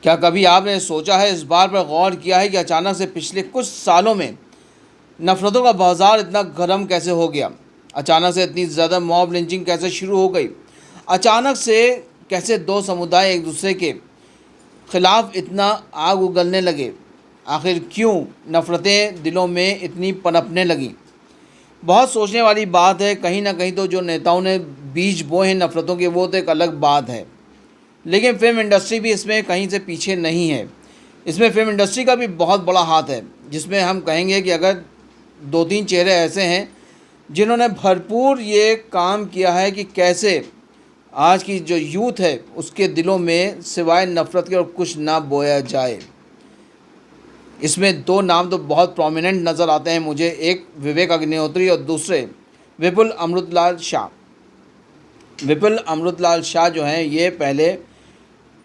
क्या कभी आपने सोचा है, इस बार पर गौर किया है कि अचानक से पिछले कुछ सालों में नफ़रतों का बाज़ार इतना गर्म कैसे हो गया? अचानक से इतनी ज़्यादा मॉब लिंचिंग कैसे शुरू हो गई? अचानक से कैसे दो समुदाय एक दूसरे के ख़िलाफ़ इतना आग उगलने लगे? आखिर क्यों नफ़रतें दिलों में इतनी पनपने लगीं? बहुत सोचने वाली बात है। कहीं ना कहीं तो जो नेताओं ने बीज बोए हैं नफ़रतों के, वो तो एक अलग बात है, लेकिन फ़िल्म इंडस्ट्री भी इसमें कहीं से पीछे नहीं है। इसमें फ़िल्म इंडस्ट्री का भी बहुत बड़ा हाथ है, जिसमें हम कहेंगे कि अगर दो तीन चेहरे ऐसे हैं जिन्होंने भरपूर ये काम किया है कि कैसे आज की जो यूथ है उसके दिलों में सिवाय नफ़रत के और कुछ ना बोया जाए। इसमें दो नाम तो बहुत प्रोमिनेंट नज़र आते हैं मुझे, एक विवेक अग्निहोत्री और दूसरे विपुल अमृतलाल शाह। विपुल अमृतलाल शाह जो हैं ये पहले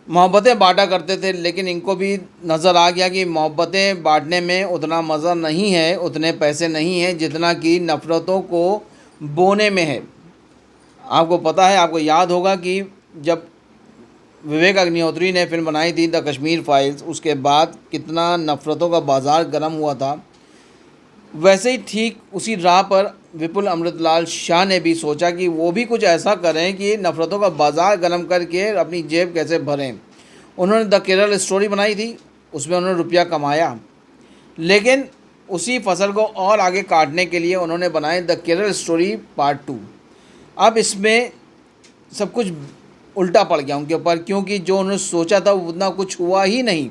मोहब्बतें बांटा करते थे, लेकिन इनको भी नज़र आ गया कि मोहब्बतें बांटने में उतना मज़ा नहीं है, उतने पैसे नहीं हैं जितना कि नफ़रतों को बोने में है। आपको पता है, आपको याद होगा कि जब विवेक अग्निहोत्री ने फिल्म बनाई थी द कश्मीर फाइल्स, उसके बाद कितना नफ़रतों का बाज़ार गर्म हुआ था। वैसे ही ठीक उसी राह पर विपुल अमृतलाल शाह ने भी सोचा कि वो भी कुछ ऐसा करें कि नफ़रतों का बाज़ार गर्म करके अपनी जेब कैसे भरें। उन्होंने द केरल स्टोरी बनाई थी, उसमें उन्होंने रुपया कमाया, लेकिन उसी फसल को और आगे काटने के लिए उन्होंने बनाए द केरल स्टोरी पार्ट 2। अब इसमें सब कुछ उल्टा पड़ गया उनके ऊपर, क्योंकि जो उन्होंने सोचा था उतना कुछ हुआ ही नहीं।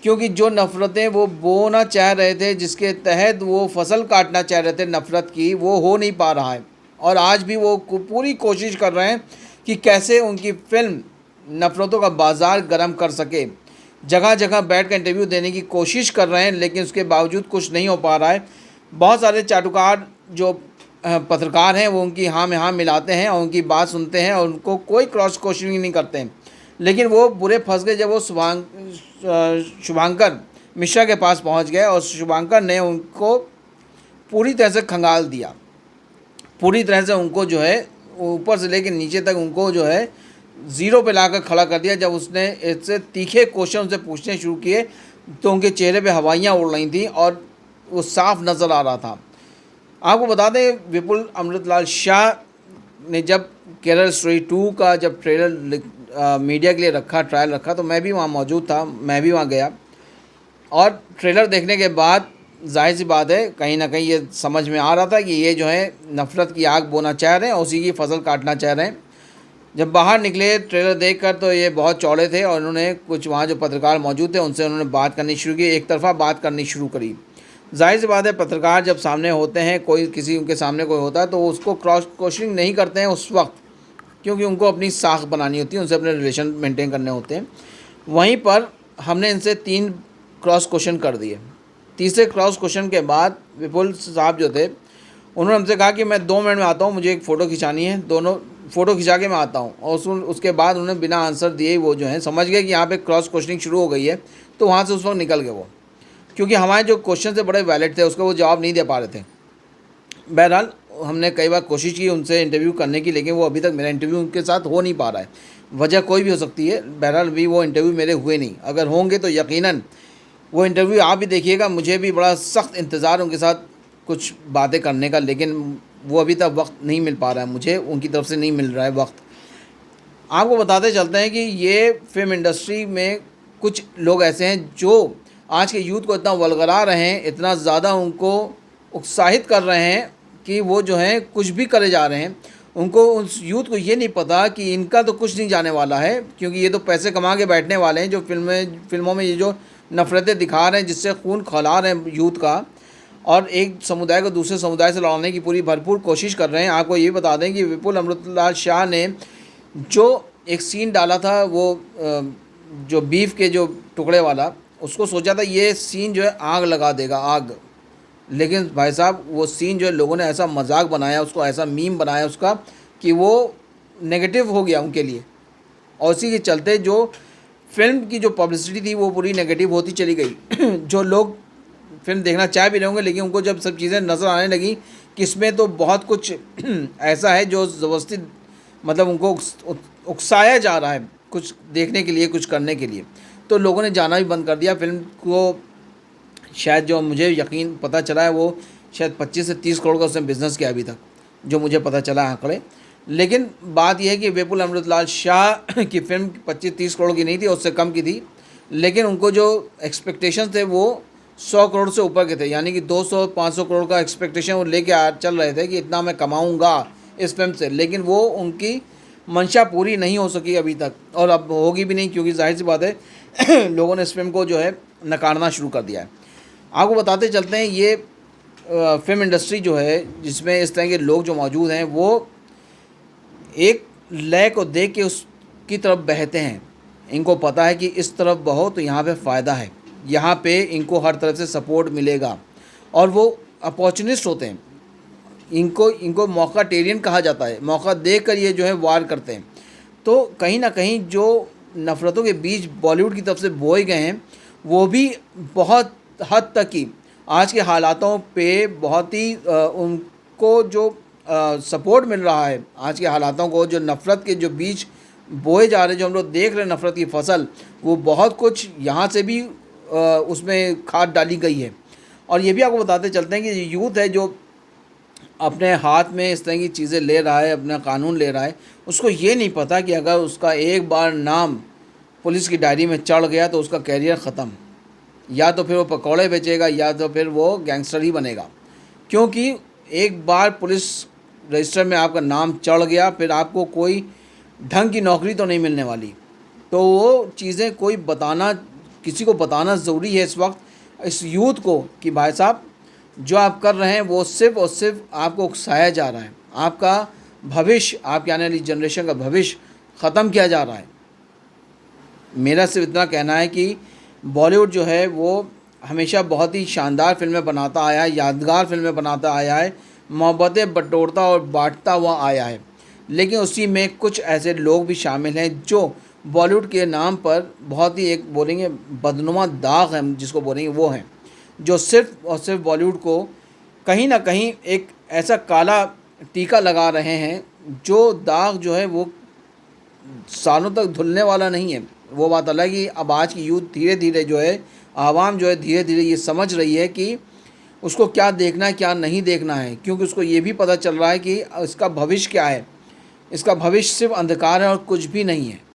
क्योंकि जो नफ़रतें वो बोना चाह रहे थे, जिसके तहत वो फसल काटना चाह रहे थे नफ़रत की, वो हो नहीं पा रहा है। और आज भी वो पूरी कोशिश कर रहे हैं कि कैसे उनकी फ़िल्म नफ़रतों का बाज़ार गर्म कर सके। जगह जगह बैठ कर इंटरव्यू देने की कोशिश कर रहे हैं, लेकिन उसके बावजूद कुछ नहीं हो पा रहा है। बहुत सारे चाटुकार जो पत्रकार हैं वो उनकी हाँ में हाँ मिलाते हैं और उनकी बात सुनते हैं और उनको कोई क्रॉस क्वेश्चनिंग नहीं करते हैं। लेकिन वो बुरे फंस गए जब वो शुभांकर मिश्रा के पास पहुंच गए और शुभांकर ने उनको पूरी तरह से खंगाल दिया। पूरी तरह से उनको जो है ऊपर से लेकर नीचे तक उनको जो है ज़ीरो पे लाकर खड़ा कर दिया। जब उसने इससे तीखे क्वेश्चन उनसे पूछने शुरू किए तो उनके चेहरे पे हवाइयाँ उड़ रही थी और वो साफ नज़र आ रहा था। आपको बता दें, विपुल अमृतलाल शाह ने जब केरल स्टोरी 2 का जब ट्रेलर मीडिया के लिए रखा, ट्रायल रखा, तो मैं भी वहाँ मौजूद था, मैं भी वहाँ गया। और ट्रेलर देखने के बाद जाहिर सी बात है कहीं ना कहीं ये समझ में आ रहा था कि ये जो है नफ़रत की आग बोना चाह रहे हैं और उसी की फसल काटना चाह रहे हैं। जब बाहर निकले ट्रेलर देखकर तो ये बहुत चौड़े थे और उन्होंने कुछ वहाँ जो पत्रकार मौजूद थे उनसे उन्होंने बात करनी शुरू की, एक तरफा बात करनी शुरू करी। जाहिर सी बात है पत्रकार जब सामने होते हैं, कोई किसी उनके सामने कोई होता है तो उसको क्रॉस क्वेश्चनिंग नहीं करते हैं उस वक्त, क्योंकि उनको अपनी साख बनानी होती है, उनसे अपने रिलेशन मेंटेन करने होते हैं। वहीं पर हमने इनसे 3 क्रॉस क्वेश्चन कर दिए। तीसरे क्रॉस क्वेश्चन के बाद विपुल साहब जो थे उन्होंने हमसे कहा कि मैं 2 मिनट में आता हूँ, मुझे एक फ़ोटो खिंचानी है, दोनों फ़ोटो खिंचा के मैं आता हूँ। और उसके बाद उन्होंने बिना आंसर दिए वो जो है समझ गए कि यहाँ पे क्रॉस क्वेश्चनिंग शुरू हो गई है, तो वहाँ से उस वक्त निकल गए वो, क्योंकि हमारे जो क्वेश्चन थे बड़े वैलिड थे, उसका वो जवाब नहीं दे पा रहे थे। बहरहाल हमने कई बार कोशिश की उनसे इंटरव्यू करने की, लेकिन वो अभी तक मेरा इंटरव्यू उनके साथ हो नहीं पा रहा है। वजह कोई भी हो सकती है, बहरहाल भी वो इंटरव्यू मेरे हुए नहीं। अगर होंगे तो यकीनन वो इंटरव्यू आप भी देखिएगा। मुझे भी बड़ा सख्त इंतज़ार उनके साथ कुछ बातें करने का, लेकिन वो अभी तक वक्त नहीं मिल पा रहा है, मुझे उनकी तरफ से नहीं मिल रहा है वक्त। आपको बताते चलते हैं कि ये फिल्म इंडस्ट्री में कुछ लोग ऐसे हैं जो आज के यूथ को इतना वल्गरा रहे हैं, इतना ज़्यादा उनको उत्साहित कर रहे हैं कि वो जो हैं कुछ भी करे जा रहे हैं। उनको, उस यूथ को ये नहीं पता कि इनका तो कुछ नहीं जाने वाला है, क्योंकि ये तो पैसे कमा के बैठने वाले हैं। जो फिल्मों में ये जो नफ़रतें दिखा रहे हैं, जिससे खून खौला रहे हैं यूथ का, और एक समुदाय को दूसरे समुदाय से लड़ाने की पूरी भरपूर कोशिश कर रहे हैं। आपको ये बता दें कि विपुल अमृतलाल शाह ने जो एक सीन डाला था, वो जो बीफ के जो टुकड़े वाला, उसको सोचा था ये सीन जो है आग लगा देगा, आग। लेकिन भाई साहब वो सीन जो है लोगों ने ऐसा मजाक बनाया उसको, ऐसा मीम बनाया उसका, कि वो नेगेटिव हो गया उनके लिए। और उसी के चलते जो फिल्म की जो पब्लिसिटी थी वो पूरी नेगेटिव होती चली गई। जो लोग फिल्म देखना चाह भी रहे होंगे, लेकिन उनको जब सब चीज़ें नज़र आने लगी कि इसमें तो बहुत कुछ ऐसा है जो ज़बरदस्ती मतलब उनको उकसाया जा रहा है, कुछ देखने के लिए, कुछ करने के लिए। तो लोगों ने जाना भी बंद कर दिया। फ़िल्म को शायद, जो मुझे यकीन पता चला है, वो शायद 25 से 30 करोड़ का उसने बिज़नेस किया अभी तक, जो मुझे पता चला है आंकड़े। लेकिन बात यह है कि विपुल अमृतलाल शाह की फ़िल्म 25-30 करोड़ की नहीं थी, उससे कम की थी। लेकिन उनको जो एक्सपेक्टेशंस थे वो 100 करोड़ से ऊपर के थे, यानी कि 200-500 करोड़ का एक्सपेक्टेशन वो लेके चल रहे थे कि इतना मैं कमाऊंगा इस फिल्म से। लेकिन वो उनकी मंशा पूरी नहीं हो सकी अभी तक, और अब होगी भी नहीं, क्योंकि जाहिर सी बात है लोगों ने इस फिल्म को जो है नकारना शुरू कर दिया है। आपको बताते चलते हैं, ये फिल्म इंडस्ट्री जो है, जिसमें इस तरह के लोग जो मौजूद हैं, वो एक लय को देख के उसकी तरफ बहते हैं। इनको पता है कि इस तरफ बहो तो यहाँ पे फ़ायदा है, यहाँ पे इनको हर तरफ से सपोर्ट मिलेगा, और वो अपॉर्चुनिस्ट होते हैं। इनको मौका टेरियन कहा जाता है, मौका देकर ये जो है वार करते हैं। तो कहीं ना कहीं जो नफ़रतों के बीज बॉलीवुड की तरफ से बोए गए हैं, वो भी बहुत हद तक ही आज के हालातों पे बहुत ही उनको जो सपोर्ट मिल रहा है, आज के हालातों को, जो नफ़रत के जो बीज बोए जा रहे हैं, जो हम लोग देख रहे हैं नफ़रत की फसल, वो बहुत कुछ यहाँ से भी उसमें खाद डाली गई है। और ये भी आपको बताते चलते हैं कि यूथ है जो अपने हाथ में इस तरह की चीज़ें ले रहा है, अपना कानून ले रहा है, उसको ये नहीं पता कि अगर उसका एक बार नाम पुलिस की डायरी में चढ़ गया तो उसका कैरियर ख़त्म। या तो फिर वो पकौड़े बेचेगा, या तो फिर वो गैंगस्टर ही बनेगा। क्योंकि एक बार पुलिस रजिस्टर में आपका नाम चढ़ गया, फिर आपको कोई ढंग की नौकरी तो नहीं मिलने वाली। तो वो चीज़ें कोई बताना, किसी को बताना ज़रूरी है इस वक्त इस यूथ को, कि भाई साहब जो आप कर रहे हैं वो सिर्फ़ और सिर्फ आपको उकसाया जा रहा है, आपका भविष्य, आपके आने वाली जनरेशन का भविष्य ख़त्म किया जा रहा है। मेरा सिर्फ इतना कहना है कि बॉलीवुड जो है वो हमेशा बहुत ही शानदार फिल्में बनाता आया है, यादगार फिल्में बनाता आया है, मोहब्बतें बटोरता और बांटता हुआ आया है। लेकिन उसी में कुछ ऐसे लोग भी शामिल हैं जो बॉलीवुड के नाम पर बहुत ही, एक बोलेंगे बदनुमा दाग है जिसको बोलेंगे, वो हैं जो सिर्फ़ और सिर्फ बॉलीवुड को कहीं ना कहीं एक ऐसा काला टीका लगा रहे हैं, जो दाग जो है वो सालों तक धुलने वाला नहीं है। वो बात अलग ही, अब आज की यूथ धीरे धीरे जो है, आवाम जो है धीरे धीरे ये समझ रही है कि उसको क्या देखना है, क्या नहीं देखना है। क्योंकि उसको ये भी पता चल रहा है कि इसका भविष्य क्या है, इसका भविष्य सिर्फ अंधकार है और कुछ भी नहीं है।